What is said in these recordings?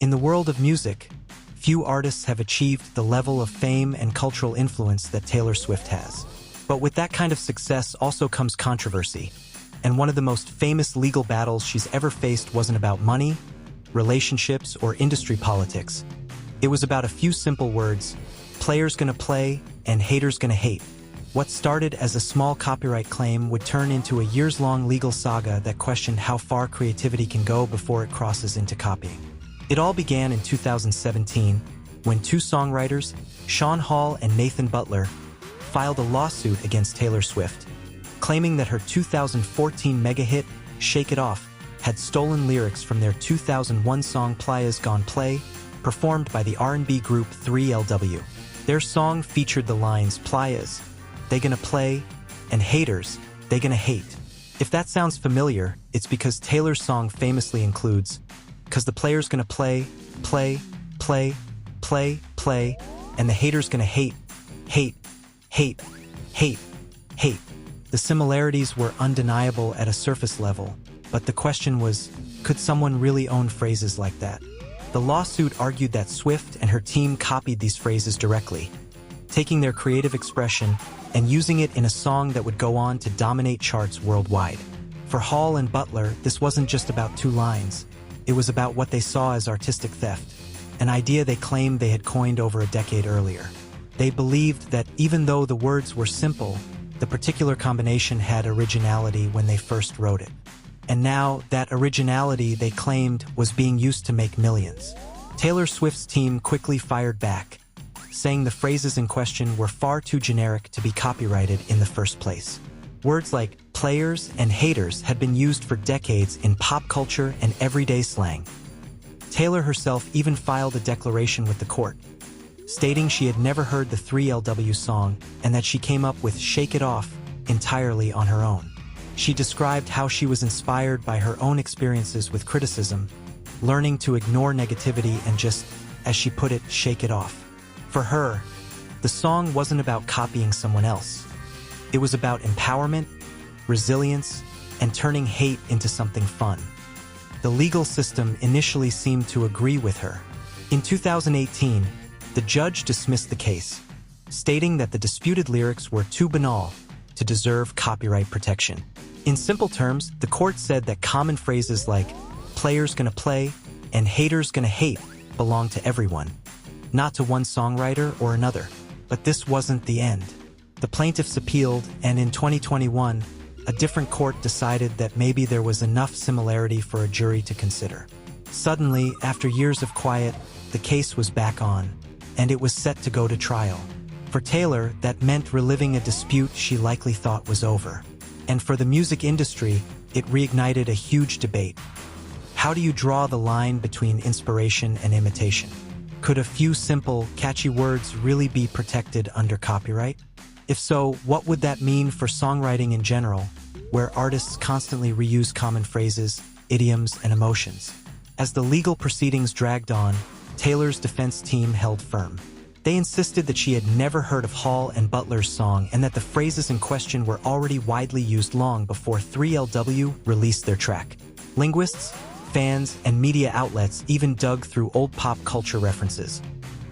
In the world of music, few artists have achieved the level of fame and cultural influence that Taylor Swift has. But with that kind of success also comes controversy, and one of the most famous legal battles she's ever faced wasn't about money, relationships, or industry politics. It was about a few simple words: players gonna play and haters gonna hate. What started as a small copyright claim would turn into a years-long legal saga that questioned how far creativity can go before it crosses into copying. It all began in 2017 when two songwriters, Sean Hall and Nathan Butler, filed a lawsuit against Taylor Swift, claiming that her 2014 mega-hit, Shake It Off, had stolen lyrics from their 2001 song Playas Gon, performed by the R&B group 3LW. Their song featured the lines "Playas, they gonna play," and "haters, they gonna hate." If that sounds familiar, it's because Taylor's song famously includes "'cause the player's gonna play, play, play, play, play, and the hater's gonna hate, hate, hate, hate, hate." The similarities were undeniable at a surface level, but the question was, could someone really own phrases like that? The lawsuit argued that Swift and her team copied these phrases directly, taking their creative expression and using it in a song that would go on to dominate charts worldwide. For Hall and Butler, this wasn't just about two lines. It was about what they saw as artistic theft, an idea they claimed they had coined over a decade earlier. They believed that even though the words were simple, the particular combination had originality when they first wrote it. And now, that originality, they claimed, was being used to make millions. Taylor Swift's team quickly fired back, saying the phrases in question were far too generic to be copyrighted in the first place. Words like players and haters had been used for decades in pop culture and everyday slang. Taylor herself even filed a declaration with the court, stating she had never heard the 3LW song and that she came up with Shake It Off entirely on her own. She described how she was inspired by her own experiences with criticism, learning to ignore negativity and just, as she put it, shake it off. For her, the song wasn't about copying someone else. It was about empowerment, resilience, and turning hate into something fun. The legal system initially seemed to agree with her. In 2018, the judge dismissed the case, stating that the disputed lyrics were too banal to deserve copyright protection. In simple terms, the court said that common phrases like "players gonna play" and "haters gonna hate" belong to everyone, not to one songwriter or another. But this wasn't the end. The plaintiffs appealed, and in 2021, a different court decided that maybe there was enough similarity for a jury to consider. Suddenly, after years of quiet, the case was back on, and it was set to go to trial. For Taylor, that meant reliving a dispute she likely thought was over. And for the music industry, it reignited a huge debate. How do you draw the line between inspiration and imitation? Could a few simple, catchy words really be protected under copyright? If so, what would that mean for songwriting in general, where artists constantly reuse common phrases, idioms, and emotions? As the legal proceedings dragged on, Taylor's defense team held firm. They insisted that she had never heard of Hall and Butler's song and that the phrases in question were already widely used long before 3LW released their track. Linguists, fans, and media outlets even dug through old pop culture references,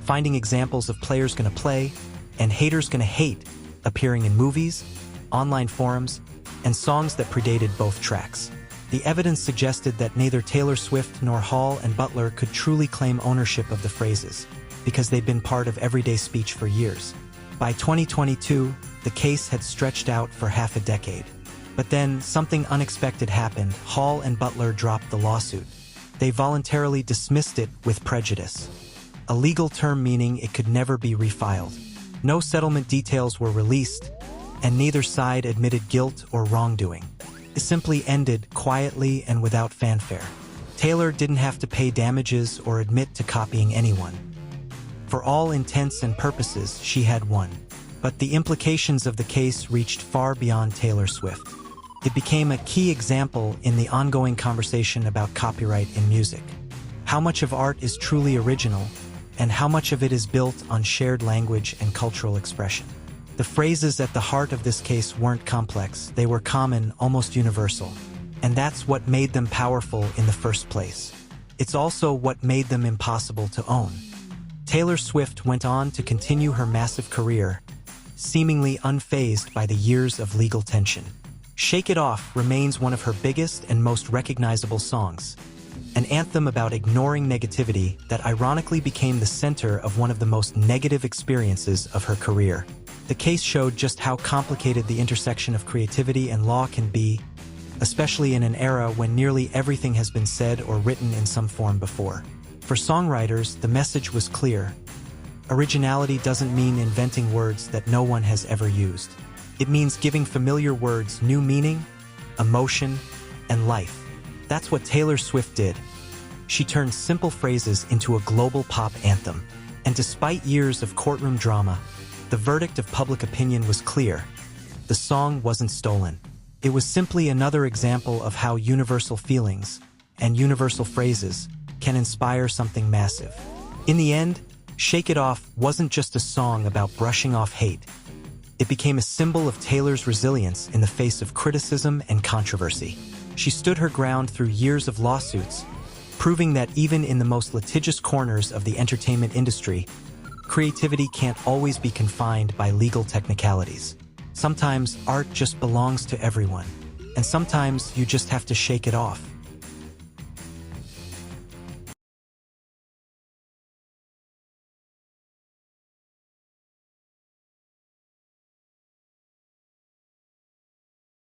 finding examples of "players gonna play" and "haters gonna hate" appearing in movies, online forums, and songs that predated both tracks. The evidence suggested that neither Taylor Swift nor Hall and Butler could truly claim ownership of the phrases, because they'd been part of everyday speech for years. By 2022, the case had stretched out for half a decade. But then, something unexpected happened. Hall and Butler dropped the lawsuit. They voluntarily dismissed it with prejudice, a legal term meaning it could never be refiled. No settlement details were released, and neither side admitted guilt or wrongdoing. It simply ended quietly and without fanfare. Taylor didn't have to pay damages or admit to copying anyone. For all intents and purposes, she had won. But the implications of the case reached far beyond Taylor Swift. It became a key example in the ongoing conversation about copyright in music. How much of art is truly original, and how much of it is built on shared language and cultural expression? The phrases at the heart of this case weren't complex, they were common, almost universal. And that's what made them powerful in the first place. it's also what made them impossible to own. Taylor Swift went on to continue her massive career, seemingly unfazed by the years of legal tension. Shake It Off remains one of her biggest and most recognizable songs, an anthem about ignoring negativity that ironically became the center of one of the most negative experiences of her career. The case showed just how complicated the intersection of creativity and law can be, especially in an era when nearly everything has been said or written in some form before. For songwriters, the message was clear. Originality doesn't mean inventing words that no one has ever used. It means giving familiar words new meaning, emotion, and life. That's what Taylor Swift did. She turned simple phrases into a global pop anthem. And despite years of courtroom drama, the verdict of public opinion was clear. The song wasn't stolen. It was simply another example of how universal feelings and universal phrases can inspire something massive. In the end, Shake It Off wasn't just a song about brushing off hate. It became a symbol of Taylor's resilience in the face of criticism and controversy. She stood her ground through years of lawsuits, proving that even in the most litigious corners of the entertainment industry, creativity can't always be confined by legal technicalities. Sometimes art just belongs to everyone, and sometimes you just have to shake it off.